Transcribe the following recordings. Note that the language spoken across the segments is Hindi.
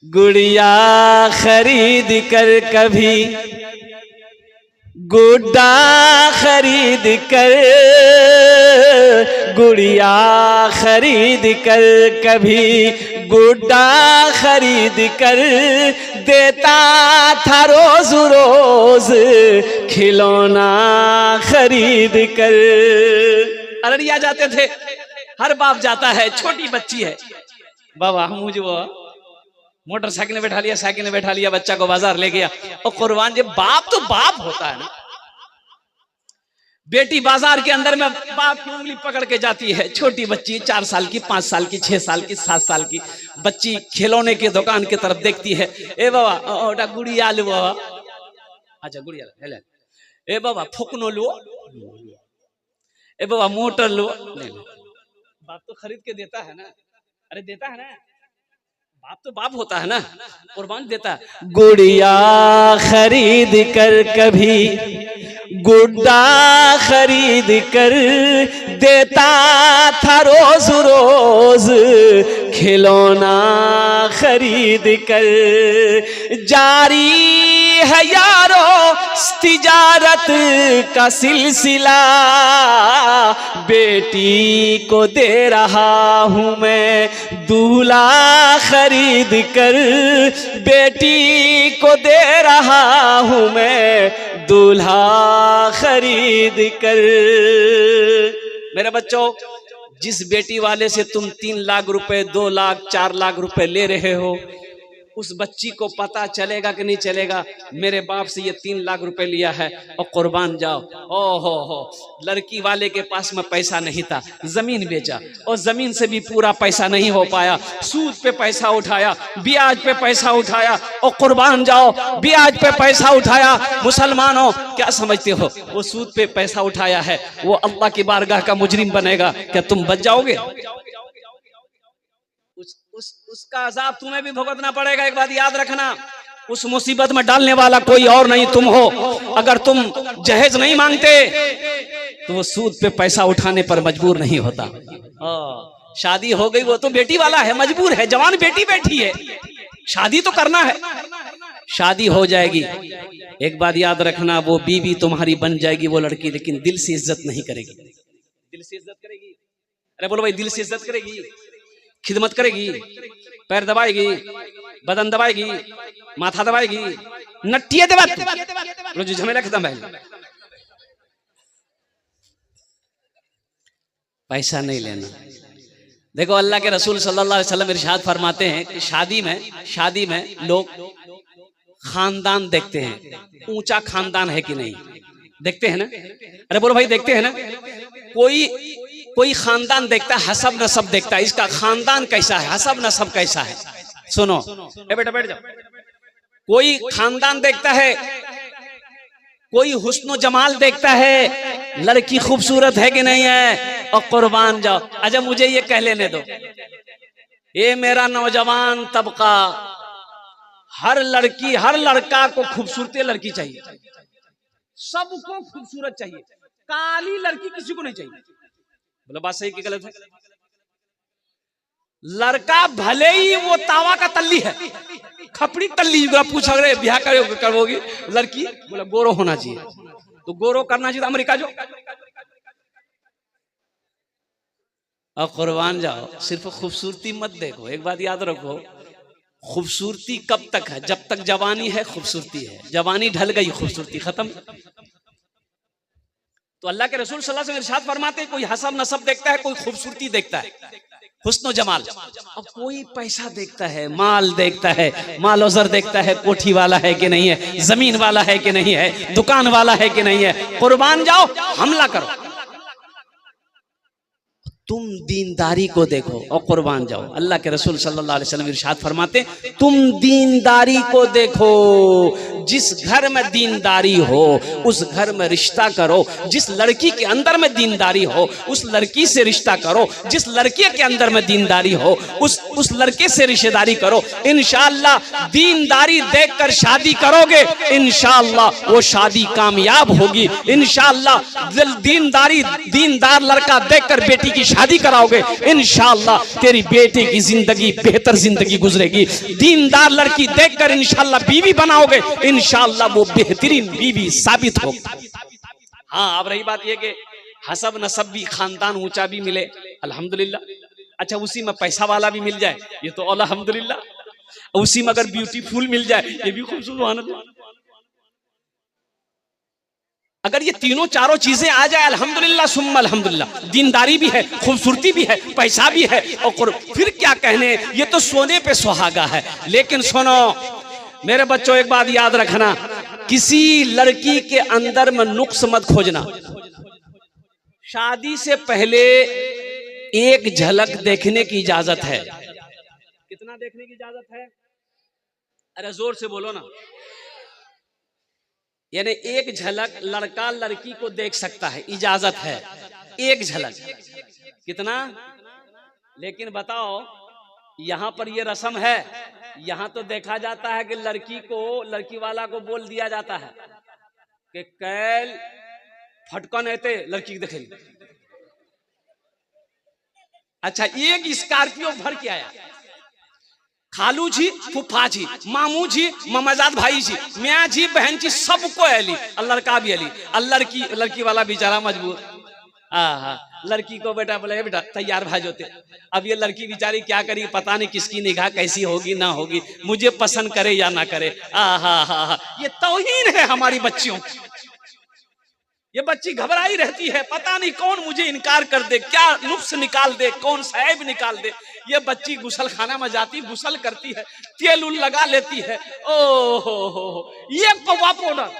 गुड़िया खरीद कर कभी गुड्डा खरीद कर, गुड़िया खरीद कर कभी गुड्डा खरीद कर, देता था रोज रोज खिलौना खरीद कर। अररिया जाते थे, हर बाप जाता है, छोटी बच्ची है, बाबा हम मुझे वो मोटरसाइकिल में बैठा लिया, साइकिल में बैठा लिया, बच्चा को बाजार ले गया। और कुर्बान, जब बाप तो बाप होता है ना, बेटी बाजार के अंदर में बाप की उंगली पकड़ के जाती है, छोटी बच्ची 4 साल की, 5 साल की, 6 साल की, 7 साल की बच्ची खिलौने के दुकान की तरफ देखती है। ए बाबा ओटा गुड़िया लो बाबा, अच्छा गुड़िया ले, ए बाबा फुकनो लो, ए बाबा मोटर लो, बाप तो खरीद के देता है ना, अरे देता है ना, बाप तो बाप होता है ना, कुर्बान देता है। गुड़िया खरीद कर कभी गुड्डा खरीद कर, देता था रोज रोज खिलौना खरीद कर। जारी है यारो तिजारत का सिलसिला, बेटी को दे रहा हूँ मैं दूल्हा खरीद कर, बेटी को दे रहा हूँ मैं दूल्हा खरीद कर। मेरे बच्चों, जिस बेटी वाले से तुम 3 लाख रुपए, 2 लाख, 4 लाख रुपए ले रहे हो, उस बच्ची को पता चलेगा कि नहीं चलेगा, मेरे बाप से ये 3 लाख रुपए लिया है और कुर्बान जाओ। ओ हो, लड़की वाले के पास में पैसा नहीं था, जमीन बेचा और जमीन से भी पूरा पैसा नहीं हो पाया, सूद पे पैसा उठाया, ब्याज पे पैसा उठाया और कुर्बान जाओ, ब्याज पे पैसा उठाया। मुसलमानों क्या समझते हो, वो सूद पे पैसा उठाया है, वो अल्लाह की बारगाह का मुजरिम बनेगा, क्या तुम बच जाओगे? उसका अजाब तुम्हें भी भुगतना पड़ेगा। एक बात याद रखना, उस मुसीबत में डालने वाला कोई और नहीं तुम हो। अगर तुम जहेज नहीं मांगते तो वो सूद पे पैसा उठाने पर मजबूर नहीं होता। शादी हो गई, वो तो बेटी वाला है, मजबूर है, जवान बेटी बैठी है, शादी तो करना है, शादी हो जाएगी। एक बात याद रखना, वो बीवी तुम्हारी बन जाएगी वो लड़की, लेकिन दिल से इज्जत नहीं करेगी। दिल से इज्जत करेगी? अरे बोलो भाई, दिल से इज्जत करेगी, खिदमत करेगी, पैर दबाएगी, बदन दबाएगी, माथा दबाएगी, नट्टिया दबा जो झमेला खत्म है। पैसा नहीं लेना। देखो अल्लाह के रसूल सल्लल्लाहु अलैहि वसल्लम इरशाद फरमाते हैं कि शादी में लोग खानदान देखते हैं, ऊंचा खानदान है कि नहीं, देखते हैं ना? अरे बोलो भाई, देखते हैं ना? कोई खानदान देखता है, हसब नसब देखता है, इसका खानदान कैसा है, हसब नसब कैसा है। सुनो ए बेटा, बैठ जाओ। कोई खानदान देखता है, कोई हुस्न जमाल देखता है, लड़की खूबसूरत है कि नहीं है, और कुर्बान जाओ। अच्छा मुझे ये कह लेने दो, ये मेरा नौजवान तबका, हर लड़की हर लड़का को खूबसूरत लड़की चाहिए, सबको खूबसूरत चाहिए, काली लड़की किसी को नहीं चाहिए। बोलो बात सही कि गलत है? लड़का भले ही वो तावा का तल्ली है, खपड़ी तल्ली, पूछा अरे ब्याह करोगी लड़की, बोला गोरो होना चाहिए, तो गोरो करना चाहिए अमेरिका जो। और कुर्बान जाओ, सिर्फ खूबसूरती मत देखो। एक बात याद रखो, खूबसूरती कब तक है? जब तक जवानी है खूबसूरती है, जवानी ढल गई खूबसूरती खत्म। तो अल्लाह के रसूल सल्लल्लाहु अलैहि वसल्लम इरशाद फरमाते हैं, कोई हसब नसब देखता है, कोई खूबसूरती देखता है, हुस्न जमाल, और कोई पैसा देखता है, माल देखता है, माल औज़र देखता है, कोठी वाला है कि नहीं है, जमीन वाला है कि नहीं है, दुकान वाला है कि नहीं है। कुर्बान जाओ, हमला करो, तुम दीनदारी को देखो और कुर्बान जाओ। अल्लाह के रसूल सल्लल्लाहु अलैहि वसल्लम इरशाद फरमाते, तुम दीनदारी को देखो, जिस घर में दीनदारी हो उस घर में रिश्ता करो, जिस लड़की के अंदर में दीनदारी हो उस लड़की से रिश्ता करो, जिस लड़के के अंदर में दीनदारी हो उस लड़के से रिश्तेदारी करो। इंशाअल्लाह दीनदारी देखकर शादी करोगे, इंशाअल्लाह वो शादी कामयाब होगी। इंशाअल्लाह दीनदार लड़का देखकर बेटी की शादी कराओगे, इंशाअल्लाह तेरी बेटी की जिंदगी बेहतर जिंदगी गुजरेगी। दीनदार लड़की देखकर इंशाअल्लाह बीवी बनाओगे, इंशाअल्लाह वो बेहतरीन बीवी साबित होगी। हाँ, अब रही बात ये कि हसब नसब भी, खानदान ऊंचा भी मिले, अल्हम्दुलिल्लाह। अच्छा, उसी में पैसा वाला भी मिल जाए, ये तो अल्हम्दुलिल्लाह। उसी में अगर ब्यूटीफुल मिल जाए, ये भी खूब सुभान अल्लाह। अगर ये तीनों चारों चीजें आ जाए, अल्हम्दुलिल्लाह सुम्मा अल्हम्दुलिल्लाह। दीनदारी भी है, खूबसूरती भी है, पैसा भी है, और फिर क्या कहने, ये तो सोने पे सुहागा है। लेकिन सुनो मेरे बच्चों, एक बात याद रखना, किसी लड़की के अंदर में नुक्स मत खोजना। शादी से पहले एक झलक देखने की इजाजत है। कितना देखने की इजाजत है? अरे जोर से बोलो ना। यानी एक झलक लड़का लड़की को देख सकता है, इजाजत है, एक झलक। कितना? लेकिन बताओ, यहां पर ये रस्म है, यहां तो देखा जाता है कि लड़की को, लड़की वाला को बोल दिया जाता है कि कैल फटकन ऐते लड़की देखे। अच्छा, एक स्कॉर्पियो भर के आया, खालू जी, फुफा जी, मामू जी, ममाजाद भाई जी, मियाँ जी, बहन जी, सबको अली, लड़का भी अली। लड़की वाला बेचारा मजबूर। हाँ, लड़की को बेटा बोले बेटा तैयार भाई होते। अब ये लड़की बेचारी क्या करी, पता नहीं किसकी निगाह कैसी होगी ना होगी, मुझे पसंद करे या ना करे। हाँ, ये तौहीन है हमारी बच्चियों की। ये बच्ची घबराई रहती है, पता नहीं कौन मुझे इनकार कर दे, क्या नुक्स निकाल दे, कौन साहिब निकाल दे। ये बच्ची गुसल खाना में जाती, गुसल करती है, तेल उल लगा लेती है। ओ ये कौवा पाउडर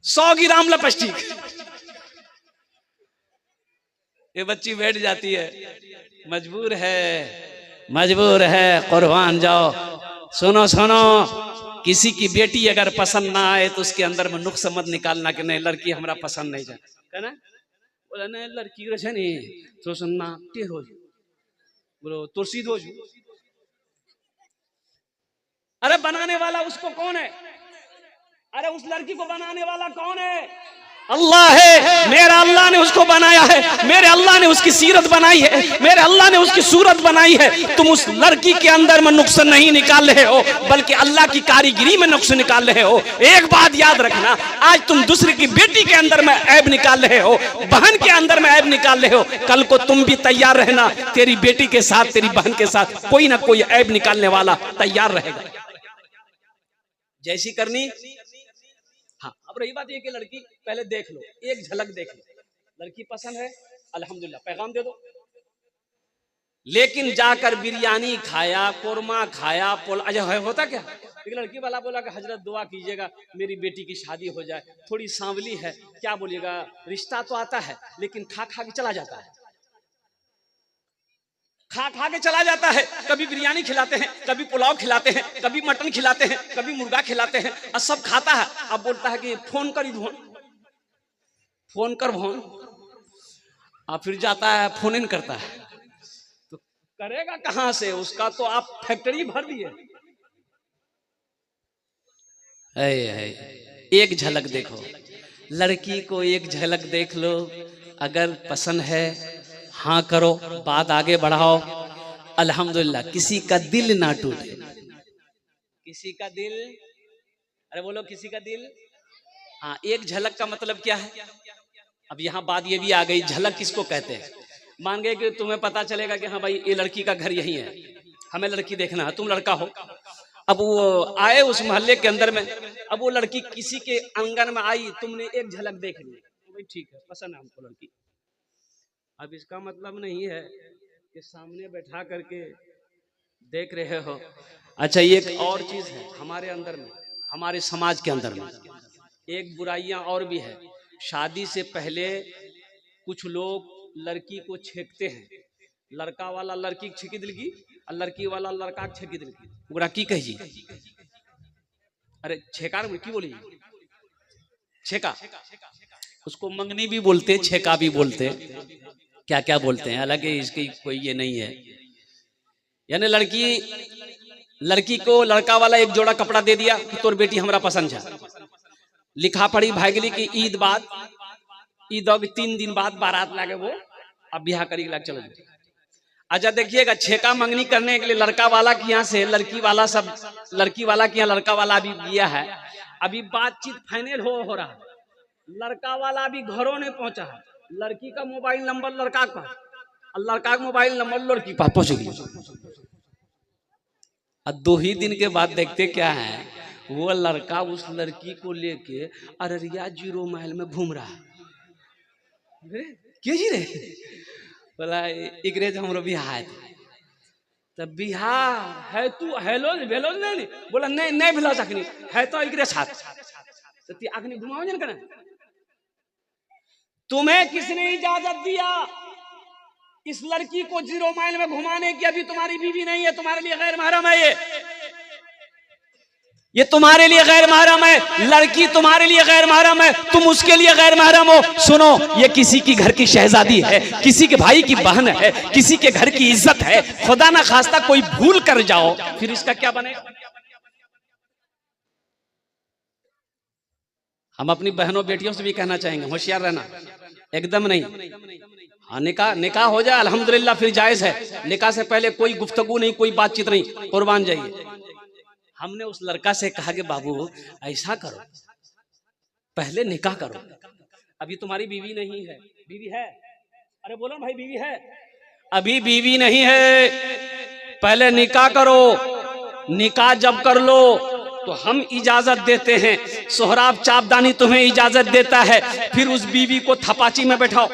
100 ग्राम लिपस्टिक, ये बच्ची बैठ जाती है। मजबूर है, कुर्बान जाओ। सुनो, किसी की बेटी अगर पसंद ना आए तो उसके अंदर में नुक्स मत निकालना कि नहीं लड़की हमारा पसंद नहीं जाए ना। बोला नहीं लड़की रहे नहीं तो सुनना टेढ़ हो, बोलो तो सीध हो। अरे बनाने वाला उसको कौन है? अरे उस लड़की को बनाने वाला कौन है? अल्लाह है। मेरा अल्लाह ने उसको बनाया है, मेरे अल्लाह ने उसकी सीरत बनाई है, मेरे अल्लाह ने उसकी सूरत बनाई है। तुम उस लड़की के अंदर में नुक्स नहीं निकाल रहे हो, बल्कि अल्लाह की कारीगिरी में नुक्स निकाल रहे हो। एक बात याद रखना, आज तुम दूसरे की बेटी के अंदर में ऐब निकाल रहे हो, बहन के अंदर में ऐब निकाल रहे हो, कल को तुम भी तैयार रहना, तेरी बेटी के साथ, तेरी बहन के साथ कोई ना कोई ऐब निकालने वाला तैयार रहेगा। जैसी करनी। हाँ, अब रही बात ये कि लड़की पहले देख लो, एक झलक देख लो, लड़की पसंद है अल्हम्दुलिल्लाह पैगाम दे दो। लेकिन जाकर बिरयानी खाया, कोरमा खाया, अच्छा होता क्या, एक लड़की वाला बोला कि हजरत दुआ कीजिएगा मेरी बेटी की शादी हो जाए, थोड़ी सांवली है, क्या बोलिएगा, रिश्ता तो आता है लेकिन खा के चला जाता है, खा के चला जाता है। कभी बिरयानी खिलाते हैं, कभी पुलाव खिलाते हैं, कभी मटन खिलाते हैं, कभी मुर्गा खिलाते हैं, और सब खाता है। अब बोलता है कि फोन कर भोन, और फिर जाता है फोन इन करता है, तो करेगा कहां से, उसका तो आप फैक्ट्री भर दिए। एक झलक देखो, लड़की को एक झलक देख लो, अगर पसंद है हाँ करो, बात आगे बढ़ाओ। अल्हम्दुलिल्लाह, किसी का दिल ना टूटे, किसी का दिल, अरे बोलो किसी का दिल। हाँ, एक झलक का मतलब क्या है? अब यहाँ बात ये भी आ गई, झलक किसको कहते हैं। मान गए कि तुम्हें पता चलेगा कि हाँ भाई ये लड़की का घर यही है, हमें लड़की देखना है, तुम लड़का हो। अब वो आए उस मोहल्ले के अंदर में, अब वो लड़की किसी के आंगन में आई, तुमने एक झलक देख ली, भाई ठीक है पसंद है हमको लड़की। अब इसका मतलब नहीं है कि सामने बैठा करके देख रहे हो। अच्छा, एक और चीज है हमारे अंदर में, हमारे समाज के अंदर में एक बुराइयां और भी है। शादी से पहले कुछ लोग लड़की को छेकते हैं, लड़का वाला लड़की छेकी दिलगी और लड़की वाला लड़का छेकी दिलगी, ओकरा की कही अरे छेका की बोली, छेका, उसको मंगनी भी बोलते, छेका भी बोलते, क्या क्या बोलते हैं, हालांकि इसकी कोई ये नहीं है। यानी लड़की को लड़का वाला एक जोड़ा कपड़ा दे दिया कि तोर बेटी हमरा पसंद है, लिखा पढ़ी भागली की ईद 3 दिन बाद बारात लागे वो अब ब्याह करी लग चलो। अच्छा देखिएगा, छेका मंगनी करने के लिए लड़का वाला के यहाँ से लड़की वाला के यहाँ लड़का वाला अभी गया है, अभी बातचीत फाइनल हो रहा है, लड़का वाला अभी घरों नहीं पहुंचा है, लड़की का मोबाइल नंबर लड़का का और लड़का का मोबाइल नंबर लड़की का पहुंच गई। और 2 ही दिन के बाद देखते क्या है, वो लड़का उस लड़की को लेके अररिया 0 माइल में घूम रहा है। क्यों जी रे, बोला इकरे हमरो बिहार है, तब बिहार है तू हेलो भेलो नहीं, बोला नहीं भेलो सकनी है तो इकरे साथ तो ती आखनी घुमाओ जन करना। तुम्हें किसने इजाजत दिया इस लड़की को 0 माइल में घुमाने की? अभी तुम्हारी बीवी नहीं है, तुम्हारे लिए गैर महरम है, ये तुम्हारे लिए गैर महरम है, लड़की तुम्हारे लिए गैर महरम है, तुम उसके लिए गैर महरम हो। सुनो, ये किसी की घर की शहजादी है, किसी के भाई की बहन है, किसी के घर की इज्जत है, खुदा ना खास्ता कोई भूल कर जाओ फिर इसका क्या बनेगा? हम अपनी बहनों बेटियों से भी कहना चाहेंगे, होशियार रहना, एकदम नहीं। हाँ, निकाह हो जाए अल्हम्दुलिल्लाह फिर जायज है, निकाह से पहले कोई गुफ्तगू नहीं, कोई बातचीत नहीं, कुर्बान जाइए। हमने उस लड़का से कहा कि बाबू ऐसा करो, पहले निकाह करो, अभी तुम्हारी बीवी नहीं है, बीवी है? अरे बोलो भाई, बीवी है? अभी बीवी नहीं है, पहले निकाह करो, निकाह जब कर लो तो हम इजाजत देते हैं, सोहराब चापदानी तुम्हें इजाजत देता है, फिर उस बीवी को थपाची में बैठाओ,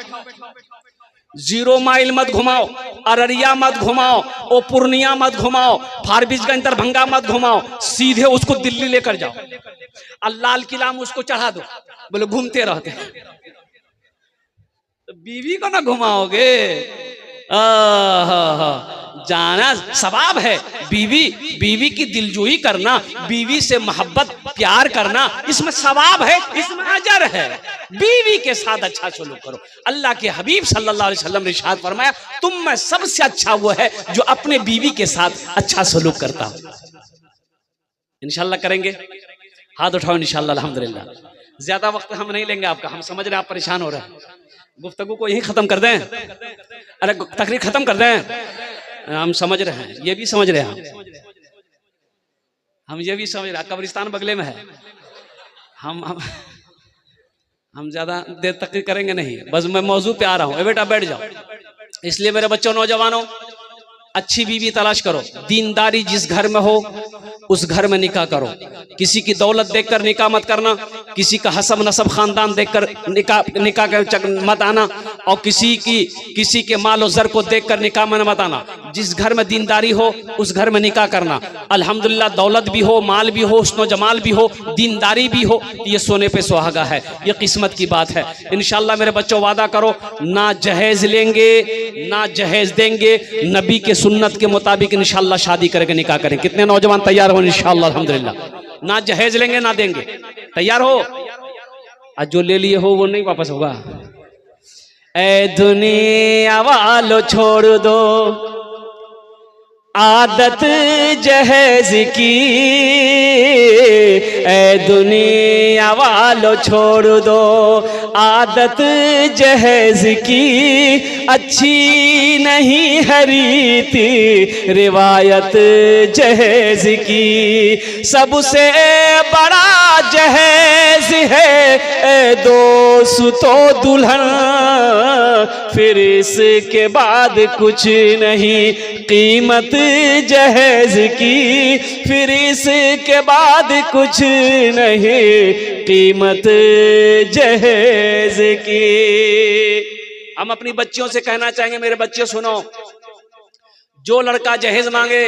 0 माइल मत घुमाओ, अररिया मत घुमाओ, ओ पूर्णिया मत घुमाओ, फारबिसगंज दरभंगा मत घुमाओ, सीधे उसको दिल्ली लेकर जाओ और लाल किला में उसको चढ़ा दो, बोले घूमते रहते। तो बीवी को ना घुमाओगे, जाना सवाब है, बीवी की दिलजोई करना, बीवी से मोहब्बत प्यार करना, इसमें सवाब है, इसमें अजर है। बीवी के साथ अच्छा सलूक करो। अल्लाह के हबीब सल्लल्लाहु अलैहि वसल्लम ने इरशाद फरमाया, तुम में सबसे अच्छा वो है जो अपने बीवी के साथ अच्छा सलूक करता हो। इंशाल्लाह करेंगे, हाथ उठाओ इंशाल्लाह। अल्हम्दुलिल्लाह, ज्यादा वक्त हम नहीं लेंगे आपका, हम समझ रहे हैं आप परेशान हो रहे हैं, गुफ्तगू को यही खत्म कर दें, अरे तकरीर खत्म कर दें, हम समझ रहे हैं, ये भी समझ रहे हैं, हम ये भी समझ रहे हैं, कब्रिस्तान बगले में है, हम ज्यादा देर तकरीर करेंगे नहीं, बस मैं मौजू पे आ रहा हूँ, बेटा बैठ जाओ। इसलिए मेरे बच्चों, नौजवानों, अच्छी बीवी तलाश करो, दीनदारी जिस घर में हो उस घर में निकाह करो, किसी की दौलत देखकर निकाह मत करना, किसी का हसब नसब खानदान देखकर निकाह मत आना, और किसी के माल और जर को देखकर निकाह में मत आना। जिस घर में दीनदारी हो उस घर में निकाह करना। अल्हम्दुलिल्लाह, दौलत भी हो, माल भी हो, हुस्न जमाल भी हो, दीनदारी भी हो, ये सोने पे सुहागा है, ये किस्मत की बात है। इंशाल्लाह मेरे बच्चों, वादा करो, ना जहेज लेंगे ना जहेज देंगे, नबी के सुन्नत के मुताबिक इंशाल्लाह शादी करके निकाह करें। कितने नौजवान तैयार हो? इंशाल्लाह अल्हम्दुलिल्लाह, ना जहेज लेंगे ना देंगे, तैयार हो? आज जो ले लिए हो वो नहीं वापस होगा। ऐ दुनिया वालों छोड़ दो आदत जहेज की, ऐ दुनिया वालों छोड़ दो आदत जहेज की, अच्छी नहीं है रीति रिवायत जहेज की, सबसे बड़ा जहेज है ऐ दोस्तों दुल्हन, फिर इसके बाद कुछ नहीं कीमत जहेज की, फिर इसके बाद कुछ नहीं कीमत जहेज की। हम अपनी बच्चियों से कहना चाहेंगे, मेरे बच्चे सुनो, जो लड़का जहेज मांगे,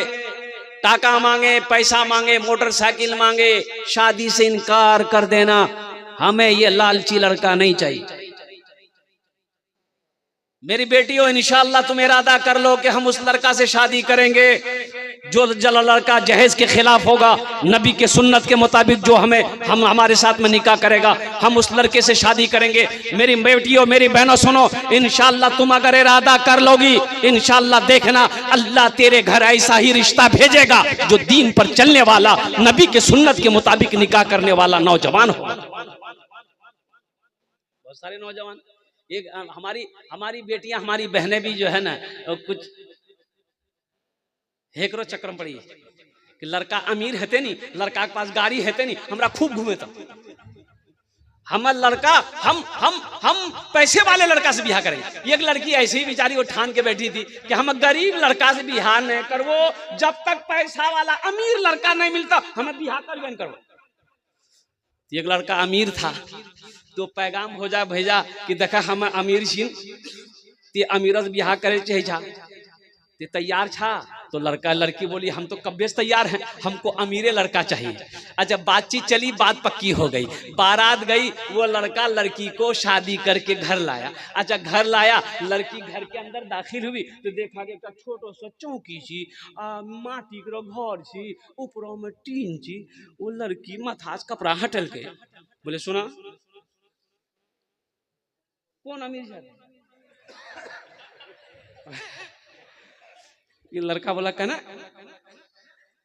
टाका मांगे, पैसा मांगे, मोटरसाइकिल मांगे, शादी से इनकार कर देना। हमें ये लालची लड़का नहीं चाहिए। मेरी बेटियों, इंशाअल्लाह तुम इरादा कर लो कि हम उस लड़का से शादी करेंगे जो लड़का जहेज के खिलाफ होगा, नबी के सुन्नत के मुताबिक जो हम हमारे साथ में निकाह करेगा, हम उस लड़के से शादी करेंगे। मेरी बेटियों, मेरी बहनों, सुनो, इंशाअल्लाह तुम अगर इरादा कर लोगी, इंशाअल्लाह देखना अल्लाह तेरे घर ऐसा ही रिश्ता भेजेगा जो दीन पर चलने वाला, नबी के सुन्नत के मुताबिक निकाह करने वाला नौजवान होगा। बहुत सारे नौजवान, एक हमारी बेटियां, हमारी बहनें भी जो है ना, कुछ हेकरो चक्कर में पड़ी कि लड़का अमीर है नहीं, लड़का के पास गाड़ी है नहीं, हमरा खूब घूमे था, हमार लड़का हम पैसे वाले लड़का से बियाह करेंगे। एक लड़की ऐसे ही बेचारी वो ठान के बैठी थी कि हम गरीब लड़का से बियाह नहीं करवो, जब तक पैसा वाला अमीर लड़का नहीं मिलता हमें बियाह कर करवो। एक लड़का अमीर था तो पैगाम हो जा भेजा कि देखा हम अमीर छी, ते अमीरस बियाह करे छा, ते तैयार छा? तो लड़का लड़की बोली हम तो कब्बे से तैयार हैं, हमको अमीरे लड़का चाहिए। अच्छा, बातचीत चली, बात पक्की हो गई, बारात गई, वो लड़का लड़की को शादी करके घर लाया। अच्छा, घर लाया, लड़की घर के अंदर दाखिल हुई तो देखा कि छोटो सा चौकी छी, माटी के घर छी, ऊपरों में टीन छी। वो लड़की माथास कपड़ा हटल के बोले सुना कौन अमीर है? ये लड़का बोला कहना,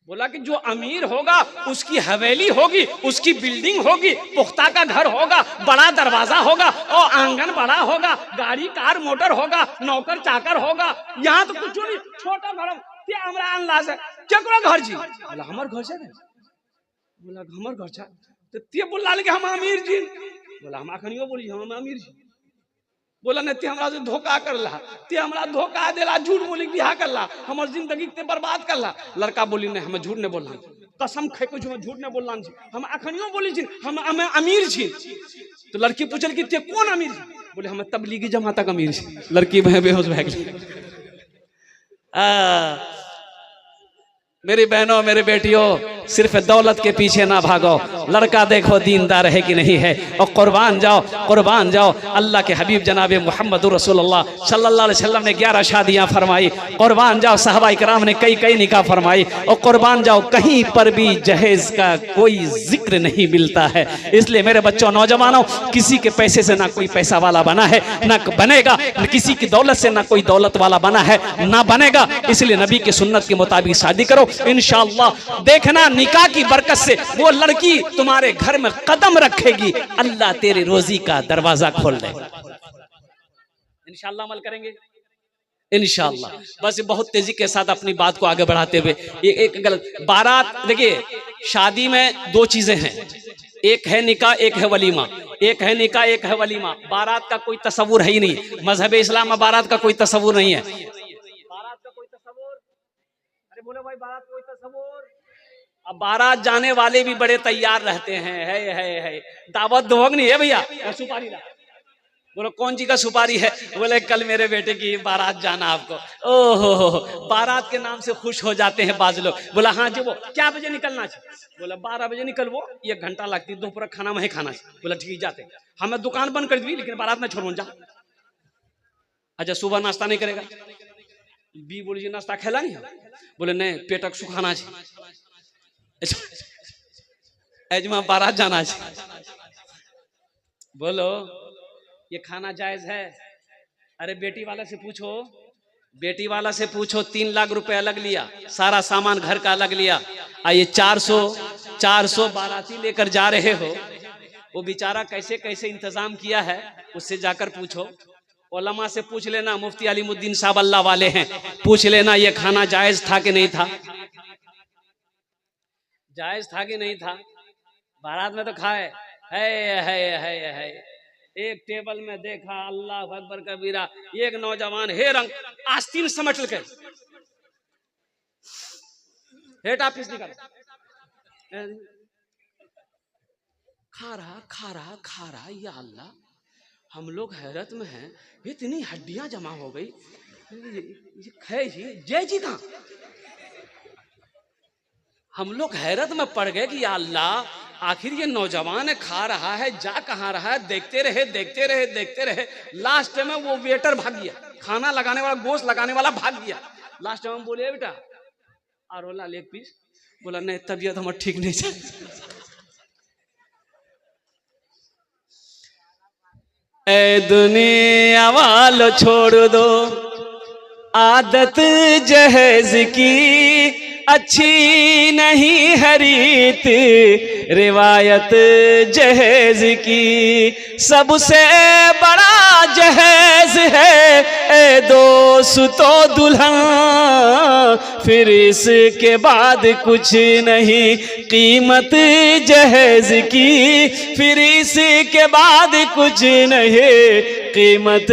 बोला कि जो अमीर होगा उसकी हवेली होगी, उसकी बिल्डिंग होगी, पुख्ता का घर होगा, बड़ा दरवाजा होगा और आंगन बड़ा होगा, गाड़ी कार मोटर होगा, नौकर चाकर होगा। यहाँ तो कुछ नहीं, छोटा घर हमरा अंदाज है। केकरो घर जी? बोला हमार घर से। बोला हमार घर से तो ते बोला कि हम अमीर जी। बोला हम अखनियो बोली हम अमीर जी। बोला नहीं, ते हमरा से धोखा करला, ते हमरा धोखा देला, झूठ बोली बियाह करला, हमर जिंदगी ते बर्बाद करला। लड़का बोली नहीं, हम झूठ नहीं बोलना, कसम खाए कुछ हम झूठ नहीं बोलना, हम अखनियो बोली छी हम अमीर छी। तो लड़की पूछल कि ते कौन अमीर छी? बोले हम तबलीगी जमात का अमीर छी। लड़की बेहोश भए गेल। मेरी बहनों, मेरे बेटियों, सिर्फ दौलत के पीछे ना भागो, लड़का देखो दीनदार है कि नहीं है, और कुर्बान जाओ। अल्लाह के हबीब जनाब मोहम्मद रसूलुल्लाह सल्लल्लाहु अलैहि वसल्लम ने 11 शादियां फरमाई। कुर्बान जाओ, सहाबा इकराम ने कई निकाह फरमाई। और कुर्बान जाओ, कहीं पर भी जहेज का कोई जिक्र नहीं मिलता है। इसलिए मेरे बच्चों, नौजवानों, किसी के पैसे से ना कोई पैसा वाला बना है, ना बनेगा, किसी की दौलत से ना कोई दौलत वाला बना है, ना बनेगा। इसलिए नबी के सुन्नत के मुताबिक शादी करो, इंशाअल्लाह देखना निकाह की बरकत से वो लड़की तुम्हारे घर में कदम रखेगी, अल्लाह तेरे रोजी का दरवाजा खोल देगा। इंशाअल्लाह अमल करेंगे इंशाअल्लाह। बस बहुत तेजी के साथ अपनी बात को आगे बढ़ाते हुए, एक गलत बारात, देखिए शादी में 2 चीजें हैं, एक है निकाह, एक है वलीमा। एक है निकाह, एक है वलीमा। बारात का कोई तस्वुर है ही नहीं, मजहब इस्लाम में बारात का कोई तस्वुर नहीं है। बारात का कोई तस्वुर, अरे बोले भाई बारात कोई तस्वुर। अब बारात जाने वाले भी बड़े तैयार रहते हैं, है दावत दोग नहीं है भैया, सुपारी ला। बोलो कौन जी का सुपारी है? बोले कल मेरे बेटे की बारात जाना आपको। ओहो, बारात के नाम से खुश हो जाते हैं बाज लोग। बोला हाँ जी, वो क्या बजे निकलना चाहिए? बोला 12 बजे निकल, वो 1 घंटा लगती, दोपहर खाना वहीं खाना चाहिए। बोला ठीक जाते, हमें दुकान बंद कर दी लेकिन बारात में छोड़ो जा। अच्छा सुबह नाश्ता नहीं करेगा? बी बोली जी नाश्ता खेला नहीं? बोले नहीं, पेटक सुखाना चाहिए, एजमा बारात जाना चाहिए। बोलो ये खाना जायज है? अरे बेटी वाला से पूछो, बेटी वाला से पूछो, 3 लाख रुपए अलग लिया, सारा सामान घर का अलग लिया, ये 400 बाराती लेकर जा रहे हो, वो बेचारा कैसे कैसे इंतजाम किया है, उससे जाकर पूछो। उलमा से पूछ लेना, मुफ्ती अलीमुद्दीन साहब अल्लाह वाले हैं, पूछ लेना ये खाना जायज था कि नहीं था, जायज था कि नहीं था। बारात में तो खाए है। एक टेबल में देखा, अल्लाह अकबर कबीरा, एक नौजवान हे रंग आस्तीन समझ के हेट ऑफिस निकल, खा रहा, या अल्लाह, हम लोग हैरत में हैं, इतनी हड्डियां जमा हो गई, जय जी कहां? हम लोग हैरत में पड़ गए कि या अल्लाह, आखिर ये नौजवान है, खा रहा है, जा कहां रहा है, देखते रहे। लास्ट में वो वेटर भाग गया। खाना लगाने वाला, गोश्त लगाने वाला भाग गया। लास्ट में हम बोले बेटा और लाल एक पीस, बोला नहीं तबीयत हमारा ठीक नहीं चल। ए दुनिया वालों छोड़ दो आदत जहेज की, अच्छी नहीं है रीत रिवायत जहेज की। सबसे बड़ा जहेज है ए दोस्तों दुल्हन, फिर इसके बाद कुछ नहीं कीमत जहेज की, फिर इसके बाद कुछ नहीं कीमत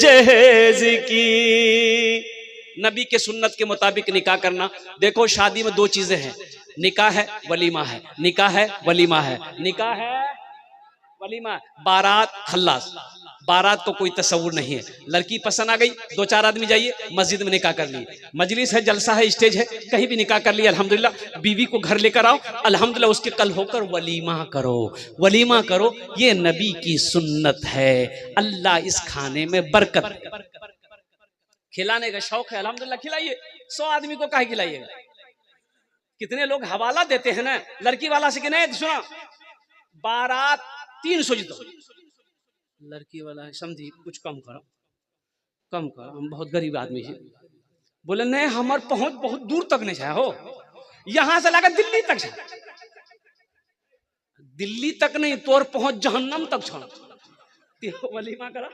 जहेज की। नबी के सुन्नत के मुताबिक निकाह करना। देखो शादी में दो चीजें हैं, निकाह है वलीमा है, निकाह है वलीमा है, निकाह है वलीमा, बारात खल्लास। बारात को कोई तस्वुर नहीं है, लड़की पसंद आ गई, दो चार आदमी जाइए मस्जिद में निकाह कर लिए, मजलिस है, जलसा है, स्टेज है, कहीं भी निकाह कर लिया अल्हम्दुलिल्लाह। बीवी को घर लेकर आओ अल्हम्दुलिल्लाह, उसके कल होकर वलीमा करो, वलीमा करो। ये नबी की सुन्नत है। अल्लाह इस खाने में बरकत, खिलाने का शौक है अल्हम्दुलिल्लाह, खिलाइए। 100 आदमी को काहे खिलाइएगा? कितने लोग हवाला देते हैं ना लड़की वाला से कि नहीं सुना बारात 300 जी, तो लड़की वाला है समझी कुछ कम करो, कम करो, हम बहुत गरीब आदमी है। बोले नहीं हमार पहुंच बहुत दूर तक नहीं है, हो यहां से लगा दिल्ली तक है, दिल्ली तक नहीं तोर पहुंच जहन्नम तक छोड़। वलीमा करो,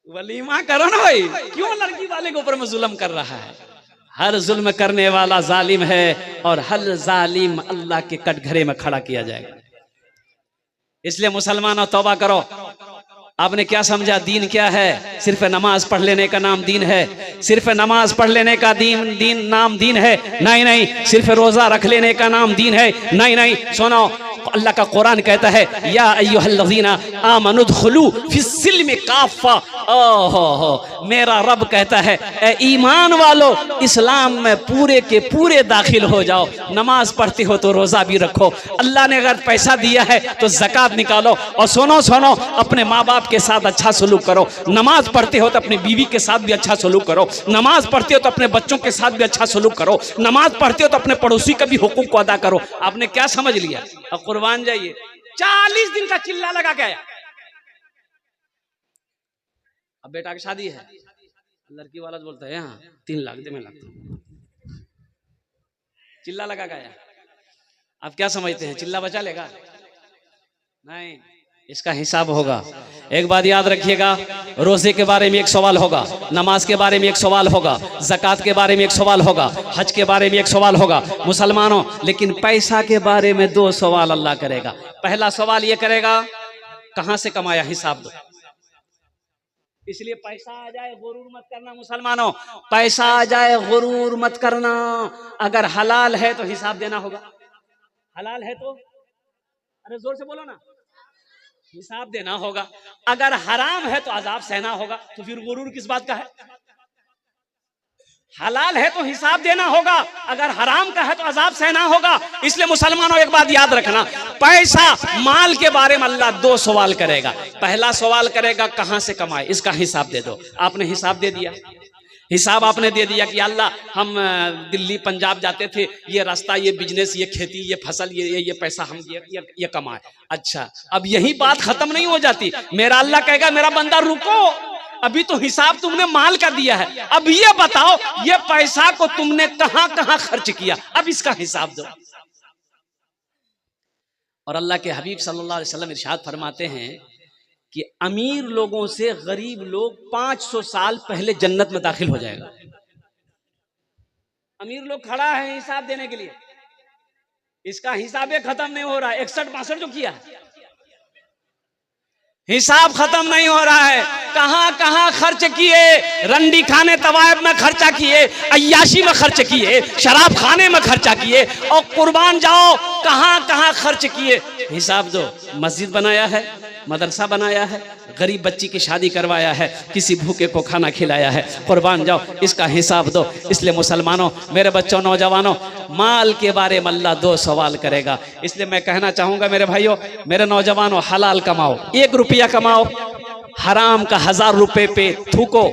वलीमा करो ना भाई, क्यों लड़की वाले के ऊपर में जुल्म कर रहा है? हर जुल्म करने वाला जालिम है और हर जालिम अल्लाह के कटघरे में खड़ा किया जाएगा। इसलिए मुसलमानों तौबा करो। आपने क्या समझा दीन क्या है? सिर्फ नमाज पढ़ लेने का नाम दीन है, सिर्फ नमाज पढ़ लेने का दीन नाम दीन है? नहीं नहीं। सिर्फ रोजा रख लेने का नाम दीन है? नहीं नहीं। सुनो अल्लाह का कुरान कहता है या अय्युहल्लज़ीना आमनुदखुलू फिस्सिल्मि काफ़ा। ओहो, मेरा रब कहता है ए ईमान वालो इस्लाम में पूरे के पूरे दाखिल हो जाओ। नमाज पढ़ते हो तो रोजा भी रखो, अल्लाह ने अगर पैसा दिया है तो ज़कात निकालो। और सुनो सुनो, अपने माँ बाप के साथ अच्छा सलूक करो। नमाज पढ़ते हो तो अपनी बीवी के साथ भी अच्छा सलूक करो, नमाज पढ़ते हो तो अपने बच्चों के साथ भी अच्छा सलूक करो, नमाज पढ़ते हो तो अपने पड़ोसी का भी हुकूक को अदा करो। आपने क्या समझ लिया? अब कुर्बान जाइए। 40 दिन का चिल्ला लगा के आया। अब बेटा की शादी है, लड़की वाला बोलता है यहाँ 3 लाख दे, मैं लाख चिल्ला लगा गया। आप क्या समझते हैं चिल्ला बचा लेगा? नहीं, इसका हिसाब होगा। एक बात याद रखिएगा, रोजे के बारे में एक सवाल होगा, नमाज के बारे में एक सवाल होगा, ज़कात के बारे में एक सवाल होगा, हज के बारे में एक सवाल होगा मुसलमानों। लेकिन पैसा के बारे में 2 सवाल अल्लाह करेगा। पहला सवाल ये करेगा कहां से कमाया, हिसाब दो। इसलिए पैसा आ जाए गुरूर मत करना मुसलमानों, पैसा आ जाए गुरूर मत करना। अगर हलाल है तो हिसाब देना होगा, हलाल है तो अरे जोर से बोलो ना, हिसाब देना होगा। अगर हराम है तो अजाब सहना होगा। तो फिर गुरूर किस बात का है? हलाल है तो हिसाब देना होगा, अगर हराम का है तो अजाब सहना होगा। इसलिए मुसलमानों एक बात याद रखना, पैसा माल के बारे में अल्लाह 2 सवाल करेगा। पहला सवाल करेगा कहां से कमाए, इसका हिसाब दे दो। आपने हिसाब दे दिया, हिसाब आपने दे दिया कि अल्लाह हम दिल्ली पंजाब जाते थे, ये रास्ता, ये बिजनेस, ये खेती, ये फसल, ये पैसा हम ये कमाए। अच्छा, अब यही बात खत्म नहीं हो जाती। मेरा अल्लाह कहेगा मेरा बंदा रुको, अभी तो हिसाब तुमने माल का दिया है, अब ये बताओ ये पैसा को तुमने कहां कहां खर्च किया, अब इसका हिसाब दो। और अल्लाह के हबीब सल्लल्लाहु अलैहि वसल्लम इरशाद फरमाते हैं कि अमीर लोगों से गरीब लोग 500 साल पहले जन्नत में दाखिल हो जाएगा। अमीर लोग खड़ा है हिसाब देने के लिए, इसका हिसाब खत्म नहीं हो रहा है। 61-62 जो किया हिसाब खत्म नहीं हो रहा है। कहां कहां खर्च किए, रंडी खाने तवायब में खर्चा किए, अय्याशी में खर्च किए, शराब खाने में खर्चा किए, और कुर्बान जाओ कहां कहां खर्च किए, हिसाब दो। मस्जिद बनाया है, मदरसा बनाया है, गरीब बच्ची की शादी करवाया है, किसी भूखे को खाना खिलाया है, कुर्बान जाओ इसका हिसाब दो। इसलिए मुसलमानों, मेरे बच्चों, नौजवानों, माल के बारे में अल्लाह 2 सवाल करेगा। इसलिए मैं कहना चाहूंगा मेरे भाइयों, मेरे नौजवानों, हलाल कमाओ, 1 रुपया कमाओ, हराम का 1000 रुपए पे थूको,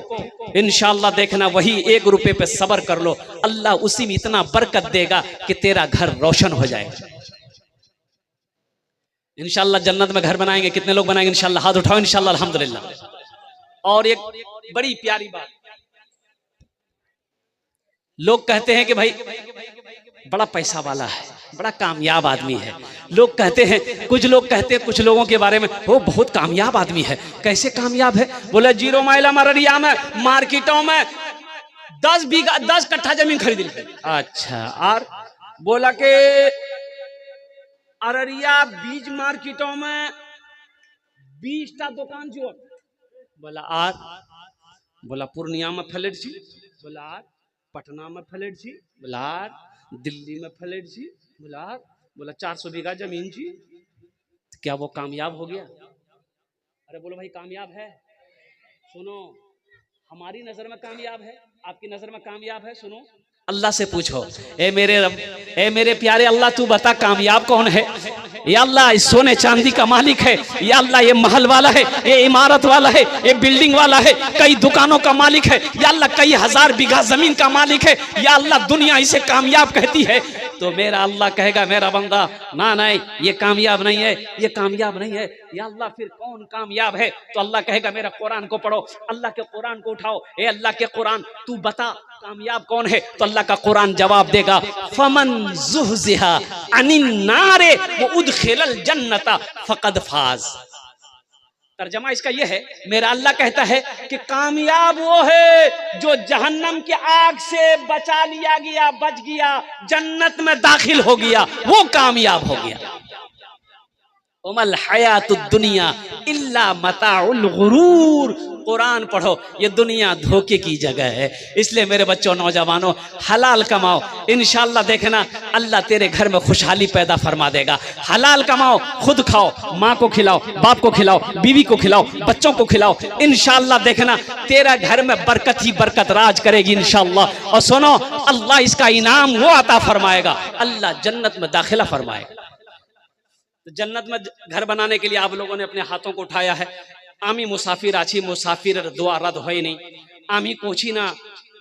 इंशाअल्लाह देखना वही 1 रुपए पे सब्र कर लो, अल्लाह उसी में इतना बरकत देगा कि तेरा घर रोशन हो जाएगा। इंशाअल्लाह जन्नत में घर बनाएंगे। कितने लोग बनाएंगे इंशाअल्लाह? हाथ उठाओ इंशाअल्लाह, अल्हम्दुलिल्लाह। और एक बड़ी प्यारी बात, लोग कहते हैं कि भाई बड़ा पैसा वाला है, बड़ा कामयाब आदमी है। लोग कहते हैं, कुछ लोग कहते हैं कुछ लोगों के बारे में, वो बहुत कामयाब आदमी है। कैसे कामयाब है? बोले 0 माइल अररिया में मार्केटों में 10 कट्ठा जमीन खरीद ली। अच्छा, और बोला कि अररिया बीज मार्केटों में 20टा दुकान जो। बोला आर, बोला पूर्णिया में फ्लैट छी, बोला आर पटना में फ्लैट छी, बोला आर दिल्ली में फ्लैट छी, बोला आर, बोला 400 बीघा जमीन छी। क्या वो कामयाब हो गया? अरे बोलो भाई कामयाब है? सुनो, हमारी नजर में कामयाब है, आपकी नजर में कामयाब है? सुनो, अल्लाह से पूछो, ए मेरे रब, ए मेरे प्यारे अल्लाह, तू बता कामयाब कौन है? या अल्लाह ये सोने चांदी का मालिक है, या अल्लाह ये महल वाला है, ये इमारत वाला है, ये बिल्डिंग वाला है, कई दुकानों का मालिक है, या अल्लाह कई 1000 बीघा जमीन का मालिक है, या अल्लाह दुनिया इसे कामयाब कहती है। तो मेरा अल्लाह कहेगा मेरा बंदा ना नहीं, ये कामयाब नहीं है, ये कामयाब नहीं है। या अल्लाह फिर कौन कामयाब है? तो अल्लाह कहेगा मेरा कुरान को पढ़ो, अल्लाह के कुरान को उठाओ, ए अल्लाह के कुरान तू बता कामयाब कौन है? तो अल्लाह का कुरान जवाब देगा, फमन ज़ुहज़िहा अनिन नारे व उदखिलल जन्नता फ़क़द फ़ाज़। तर्जमा इसका यह है, मेरा अल्लाह कहता है कि कामयाब वो है जो जहन्नम की आग से बचा लिया गया, बच गया, जन्नत में दाखिल हो गया, वो कामयाब हो गया। उमल हयातुद दुनिया इल्ला मताउल गुरूर। कुरान पढ़ो, ये दुनिया धोखे की जगह है। इसलिए मेरे बच्चों, नौजवानों, हलाल कमाओ, इंशाअल्लाह देखना अल्लाह तेरे घर में खुशहाली पैदा फरमा देगा। हलाल कमाओ, खुद खाओ, माँ को खिलाओ, बाप को खिलाओ, बीवी को खिलाओ, बच्चों को खिलाओ, इंशाअल्लाह देखना तेरा घर में बरकत ही बरकत राज करेगी इंशाअल्लाह। और सुनो, अल्लाह इसका इनाम वो अता फरमाएगा, अल्लाह जन्नत में दाखिला फरमाएगा। तो जन्नत में घर बनाने के लिए आप लोगों ने अपने हाथों को उठाया है। आमी मुसाफिर आछी, मुसाफिर दुआ रद्द होई नहीं, आमी कोची ना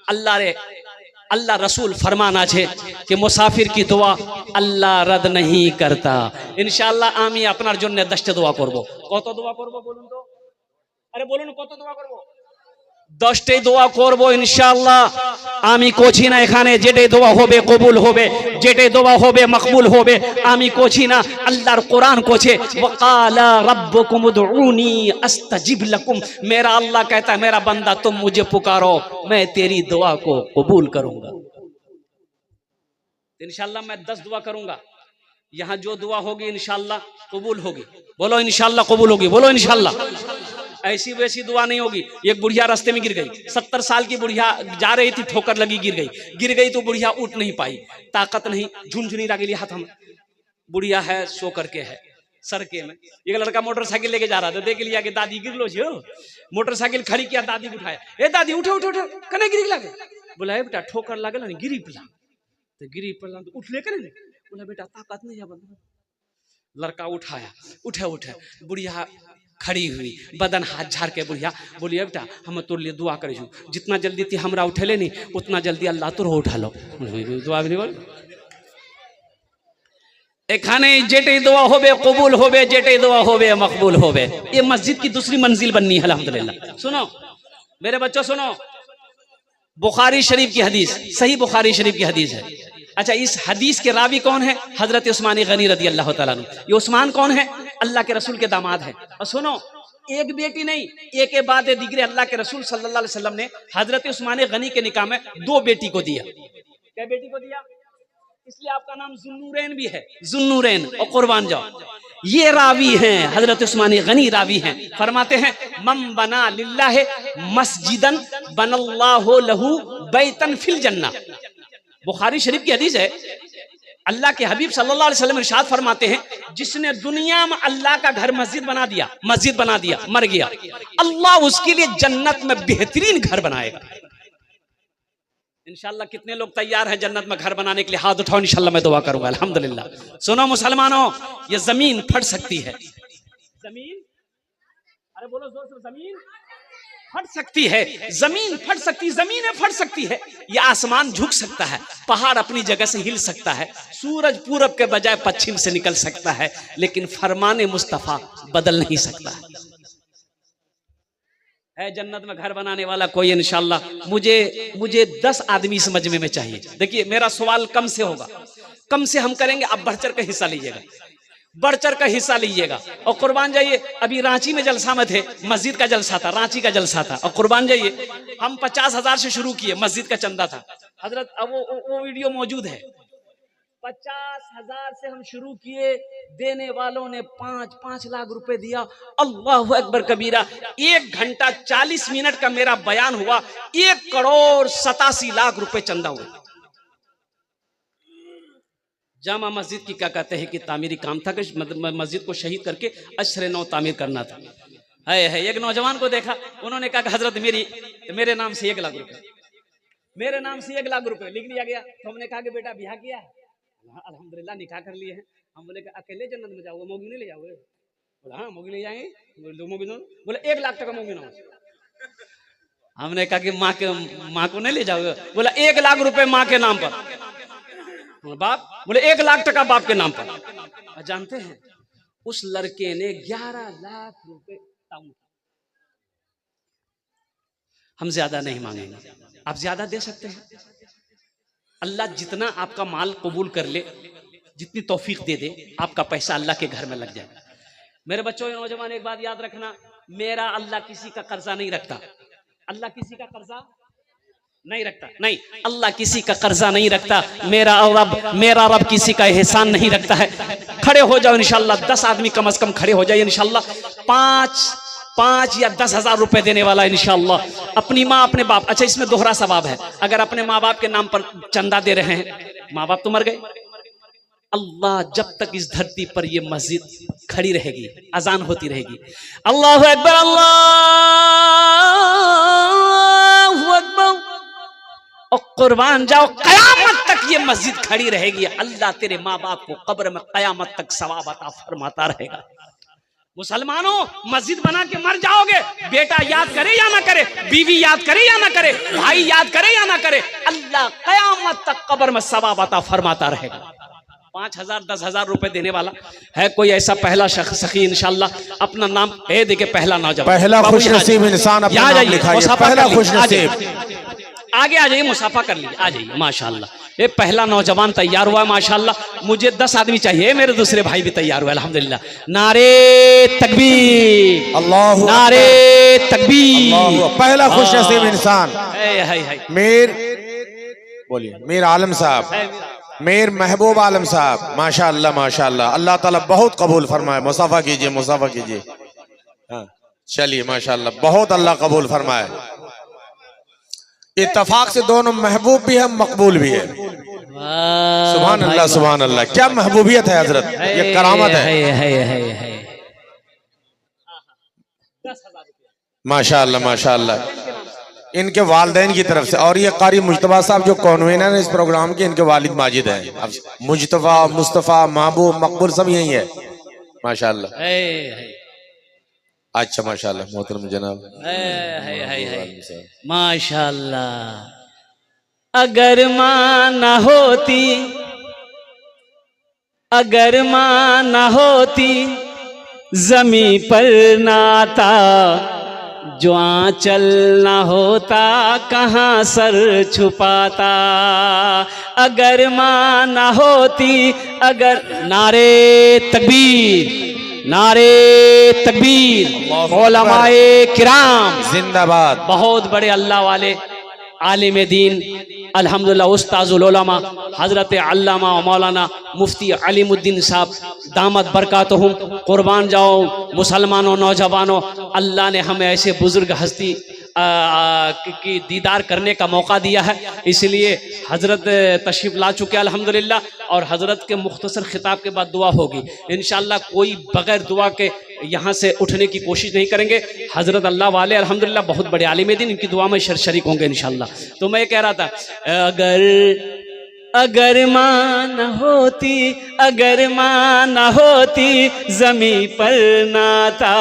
अल्लाह रसूल फरमाना छे कि मुसाफिर की दुआ अल्लाह रद्द नहीं करता। इंशाअल्लाह आमी अपनार जन्य 10टे दुआ करबो। कत दुआ करबो बोलुन तो? अरे बोलुन कत दुआ करबो? 10टे दोয়া করব ইনশাআল্লাহ। আমি কোছি না এখানে যেটা দোয়া হবে কবুল হবে, যেটা দোয়া হবে মকবুল হবে, আমি কোছি না, আল্লাহর কোরআন কোছে ওয়াকালা রব্বুকুম উদউনি আস্তাজিব লাকুম। मेरा अल्लाह कहता है मेरा बंदा तुम मुझे पुकारो, मैं तेरी दुआ को कबूल करूंगा। इंशाअल्लाह मैं 10 दुआ करूंगा, यहाँ जो दुआ होगी इंशाअल्लाह कबूल होगी। बोलो इंशाअल्लाह कबूल होगी, बोलो इंशाअल्लाह। ऐसी वैसी दुआ नहीं होगी। एक बुढ़िया रास्ते में गिर गई, 70 साल की बुढ़िया जा रही थी, ठोकर लगी, गिर गई तो बुढ़िया उठ नहीं पाई, ताकत नहीं, झुनझुनी लगी हाथ में। बुढ़िया है, सो करके है सड़के में। एक लड़का मोटरसाइकिल लेके जा रहा था, देख लिया कि दादी गिर लो छो, मोटरसाइकिल खड़ी किया, दादी को उठाया, ए दादी उठो उठो उठो, कने गिरी लगे? बोला ए बेटा ठोकर लगे ना, गिरी पला, तो गिरी पला तो उठ ले करे। बोला बेटा ताकत नहीं है बंदा। लड़का उठाया, उठे बुढ़िया खड़ी हुई, बदन हाथ झाड़ के बुढ़िया बोली बेटा हम तोर लिए दुआ करे, जितना जल्दी थी हमरा उठेले नहीं उतना जल्दी अल्लाह तोर उठा लो। दुआ भी नहीं बोल, एखाने जेटे दुआ होबे कबूल होबे, जेटे दुआ होबे मकबूल होबे। ये मस्जिद की दूसरी मंजिल बननी है अल्हम्दुलिल्लाह। सुनो मेरे बच्चों, सुनो, बुखारी शरीफ की हदीस, सही बुखारी शरीफ की हदीस है। अच्छा, इस हदीस के रावी कौन है? हजरत उस्मान गनी रदी अल्लाह तआला अन्हु। ये उस्मान कौन है? अल्लाह के रसूल के दामाद है। और सुनो, एक बेटी नहीं, एक के बाद दिगरे अल्लाह के रसूल सल्लल्लाहु अलैहि वसल्लम ने हजरत उस्मान गनी के निकाह में 2 बेटी को दिया। क्या बेटी को दिया? इसलिए आपका नाम जुन्नूरैन भी है, जुन्नूरैन। और कुर्बान जाओ, ये रावी हैं, हजरत उस्मान गनी रावी हैं। फरमाते हैं मम बना लिल्लाह मस्जिदन बनल्लाहु लहू बैतन फिल जन्नह। बुखारी शरीफ की हदीस है। अल्लाह के हबीब सल्लल्लाहु अलैहि वसल्लम इरशाद फरमाते हैं, जिसने दुनिया में अल्लाह का घर मस्जिद बना दिया, मर गया, अल्लाह उसके लिए जन्नत में बेहतरीन घर बनाएगा। इंशाअल्लाह कितने लोग तैयार हैं जन्नत में घर बनाने के लिए? हाथ उठाओ, इंशाअल्लाह मैं दुआ करूंगा अल्हम्दुलिल्लाह। सुनो मुसलमानों, ये जमीन फट सकती है, जमीन अरे बोलो जोर से, जमीन फट सकती है, जमीन फट सकती, जमीनें फट सकती है, ये आसमान झुक सकता है, पहाड़ अपनी जगह से हिल सकता है, सूरज पूरब के बजाय पश्चिम से निकल सकता है, लेकिन फरमाने मुस्तफा बदल नहीं सकता है। जन्नत में घर बनाने वाला कोई इंशाल्लाह, मुझे 10 आदमी इस मजमे में चाहिए। देखिए मेरा सवाल कम से होगा, कम से हम करेंगे, आप बढ़ चढ़ का हिस्सा लीजिएगा, बढ़ चढ़ का हिस्सा लीजिएगा। और कुर्बान जाइए, अभी रांची में जलसा में थे, मस्जिद का जलसा था, रांची का जलसा था, और कुर्बान जाइए हम 50,000 से शुरू किए, मस्जिद का चंदा था हजरत, अब वो वीडियो मौजूद है। 50,000 से हम शुरू किए, देने वालों ने 5-5 लाख रुपए दिया। अल्लाहु अकबर कबीरा। 1 घंटा 40 मिनट का मेरा बयान हुआ, 1,87,00,000 रुपए चंदा हुआ। जामा मस्जिद की क्या कहते हैं कि तामीरी काम था कि मस्जिद को शहीद करके अशरे नौ तामीर करना था। है एक नौजवान को देखा, उन्होंने कहा कि हजरत मेरे नाम से 1 लाख रुपए, मेरे नाम से 1 लाख रुपए लिख लिया गया। तो हमने कहा कि बेटा ब्याह किया है? अल्हम्दुलिल्लाह निकाह कर लिए हैं। हम बोले कि अकेले जन्नत में जाओगे, मोगी नहीं ले जाओगे? बोला हाँ मोगी ले जाएंगे। बोले 1 लाख टका मोगी ना। हमने कहा कि माँ को नहीं ले जाओगे? बोला 1 लाख रुपए माँ के नाम पर। बाप बोले 1 लाख टका बाप के नाम पर। जानते हैं उस लड़के ने 11 लाख रुपए, हम ज्यादा नहीं मांगेंगे, आप ज्यादा दे सकते हैं। अल्लाह जितना आपका माल कबूल कर ले, जितनी तौफीक दे दे, आपका पैसा अल्लाह के घर में लग जाए। मेरे बच्चों नौजवान एक बात याद रखना, मेरा अल्लाह किसी का कर्जा नहीं रखता, अल्लाह किसी का कर्जा नहीं रखता, नहीं अल्लाह किसी का कर्जा नहीं रखता, मेरा रब किसी का एहसान नहीं रखता है। खड़े हो जाओ इंशाल्लाह, 10 आदमी कम से कम खड़े हो जाए इंशाल्लाह। 5 या 10,000 रुपए देने वाला इंशाल्लाह, अपनी माँ अपने बाप, अच्छा इसमें दोहरा सवाब है, अगर अपने माँ बाप के नाम पर चंदा दे रहे हैं, माँ बाप तो मर गए, अल्लाह जब तक इस धरती पर ये मस्जिद खड़ी रहेगी, अजान होती रहेगी, अल्लाहु अकबर अल्लाहु अकबर, और कुर्बान जाओ कयामत तक ये मस्जिद खड़ी रहेगी, अल्लाह तेरे माँ बाप को कब्र में कयामत तक सवाब अता फरमाता रहेगा। मुसलमानों मस्जिद बना के मर जाओगे, बेटा याद करे या ना करे, बीवी याद करे या ना करे, भाई याद करे या ना करे, अल्लाह कयामत तक कब्र में सवाब अता फरमाता रहेगा। 5,000 10,000 रुपए देने वाला है कोई ऐसा पहला सखी इंशाल्लाह, अपना नाम देखिए, पहला नौजवान, पहला खुशनसीब इंसान अपना नाम लिखाइए, पहला खुशनसीब, आगे आ जाइए, मुसाफा कर लीजिए, आ जाइए माशाल्लाह। ये पहला नौजवान तैयार हुआ माशाल्लाह। मुझे 10 आदमी चाहिए, मेरे दूसरे भाई भी तैयार हुए अल्हम्दुलिल्लाह। नारे तकबीर, अल्लाह नारे तकबीर। पहला खुशनसीब इंसान मीर आलम साहब, मीर महबूब आलम साहब, माशाल्लाह माशाल्लाह, अल्लाह ताला बहुत कबूल फरमाए। मुसाफा कीजिए, मुसाफा कीजिए। हाँ चलिए माशाल्लाह, बहुत अल्लाह कबूल फरमाए। इत्तफाक से दोनों महबूब भी है, मकबूल भी है। सुभान अल्लाह सुभान अल्लाह, क्या महबूबियत है हजरत, ये करामत है। माशाअल्लाह माशाअल्लाह, इनके वालिदैन की तरफ से, और ये कारी मुज्तबा साहब जो कॉन्वेनर है इस प्रोग्राम के, इनके वालिद माजिद हैं। अब मुज्तबा, मुस्तफ़ा, महबूब, मकबूल सब यही है माशाअल्लाह। अच्छा माशाल्लाह मोहतरम जनाब, माशाल्लाह। अगर माँ न होती, अगर माँ न होती, जमी पर नाता, जो आंचल न होता, कहाँ सर छुपाता। अगर माँ न होती, अगर, नारे तकबीर, नारे तकबीर, उलमाए किराम जिंदाबाद। बहुत बड़े अल्लाह वाले आलिम दीन अल्हम्दुलिल्लाह, उस्ताजुल उलमा हजरत अल्लामा मौलाना मुफ्ती अलीमुद्दीन साहब दामत बरकातहुम। कुर्बान जाओ मुसलमानों, नौजवानों, अल्लाह ने हमें ऐसे बुजुर्ग हस्ती की दीदार करने का मौका दिया है, इसलिए हजरत तशरीफ ला चुके अल्हम्दुलिल्लाह। और हजरत के मुख्तसर खिताब के बाद दुआ होगी इंशाअल्लाह, कोई बगैर दुआ के यहाँ से उठने की कोशिश नहीं करेंगे। हजरत अल्लाह वाले अल्हम्दुलिल्लाह बहुत बड़े आलिम दीन, इनकी दुआ में शरीक होंगे इंशाअल्लाह। तो मैं कह रहा था, अगर माँ न होती, अगर माँ न होती जमी पर नाता,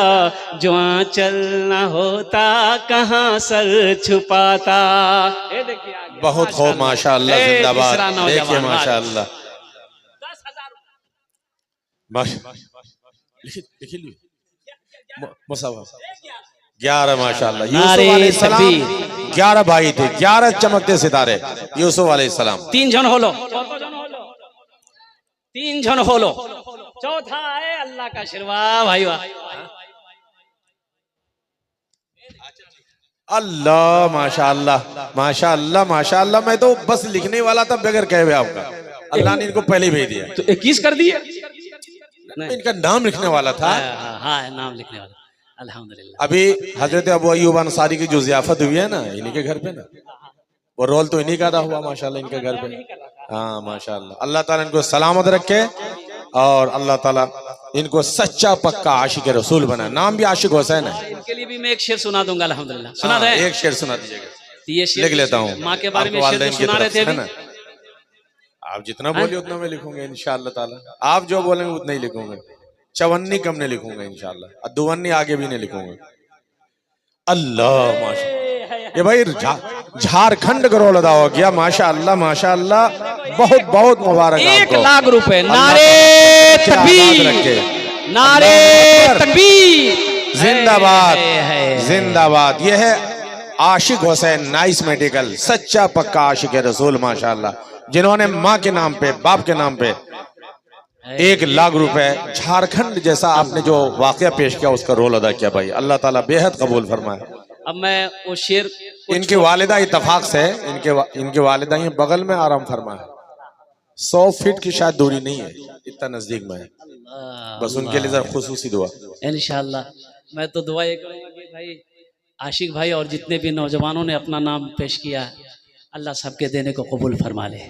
जो आंचल न होता कहाँ सर छुपाता। ये देखिए आगे, बहुत खूब माशाअल्लाह, जिंदाबाद। तीसरा देखिए नौजवान माशाअल्लाह, 11 माशाअल्लाह। यूसुफ अलैहिस्सलाम 11 भाई थे, 11 चमकते सितारे यूसुफ अलैहिस्सलाम। 3 जन होलो, 3 जन होलो, चौथा है अल्लाह का आशीर्वाद। भाई वाह, अल्लाह माशाअल्लाह माशाअल्लाह माशाअल्लाह। मैं तो बस लिखने वाला था बगैर कहे हुए आपका, अल्लाह ने इनको पहले भेज दिया। तो 21 कर दिए। इनका नाम लिखने वाला था। हाँ, नाम लिखने वाला, अल्हम्दुलिल्लाह। अभी हजरत अबू अय्यूब अंसारी की जो जियाफत हुई है ना, इन्हीं के घर पे ना, वो रोल तो इन्हीं का अदा हुआ माशाल्लाह इनके घर पे। हाँ माशाल्लाह, अल्लाह ताला इनको सलामत रखे और अल्लाह ताला इनको सच्चा पक्का आशिक रसूल बना। नाम भी आशिक हुसैन है। इनके लिए भी मैं एक शेर सुना दूंगा अल्हम्दुलिल्लाह। सुना दे, एक शेर सुना दीजिएगा। ये शेर लिख लेता हूँ। माँ के बारे में शेर तो सुना रहे थे अभी। आप जितना बोलिए उतना मैं लिखूंगा इंशाअल्लाह ताला। आप जो बोलेंगे उतना ही लिखूंगा, चवन्नी कम नहीं लिखूंगा इंशाअल्लाह, दुवन्नी आगे भी नहीं लिखूंगा। अल्लाह माशा, ये भाई झारखंड का रोल अदा हो गया माशाअल्लाह माशाअल्लाह। बहुत बहुत मुबारक। 1 लाख रुपए। नारे तकबीर, नारे तकबीर, जिंदाबाद जिंदाबाद। ये है आशिक हुसैन नाइस मेडिकल, सच्चा पक्का आशिक रसूल माशाअल्लाह, जिन्होंने माँ के नाम पे, बाप के नाम पे 1 लाख रुपए, झारखंड जैसा आपने जो वाकया पेश किया उसका रोल अदा किया भाई। अल्लाह ताला बेहद कबूल फरमाए। अब मैं वो शेर, इनकी वालिदा इत्तफाक से, इनके वालिदा ये बगल में आराम फरमाए, 100 फीट की शायद दूरी नहीं है, इतना नजदीक में है। बस उनके लिए जरा खुसूसी दुआ इंशाअल्लाह। मैं तो दुआ ये करूंगा कि भाई आशिक भाई और जितने भी नौजवानों ने अपना नाम पेश किया, अल्लाह सबके देने को कबूल फरमा ले।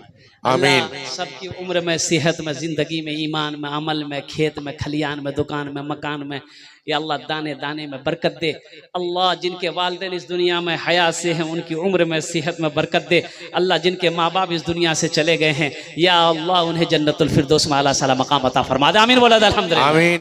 आमीन। सबकी उम्र में, सेहत में, जिंदगी में, ईमान में, अमल में, खेत में, खलियान में, दुकान में, मकान में, या अल्लाह दाने दाने में बरकत दे। अल्लाह जिनके वालिदैन इस दुनिया में हयात से हैं उनकी उम्र में, सेहत में बरकत दे। अल्लाह जिनके माँ बाप इस दुनिया से चले गए हैं, या अल्लाह उन्हें जन्नतुल फिरदौस में आला साला मकाम अता फरमा दे। आमीन बोला अल्हम्दुलिल्लाह। आमीन।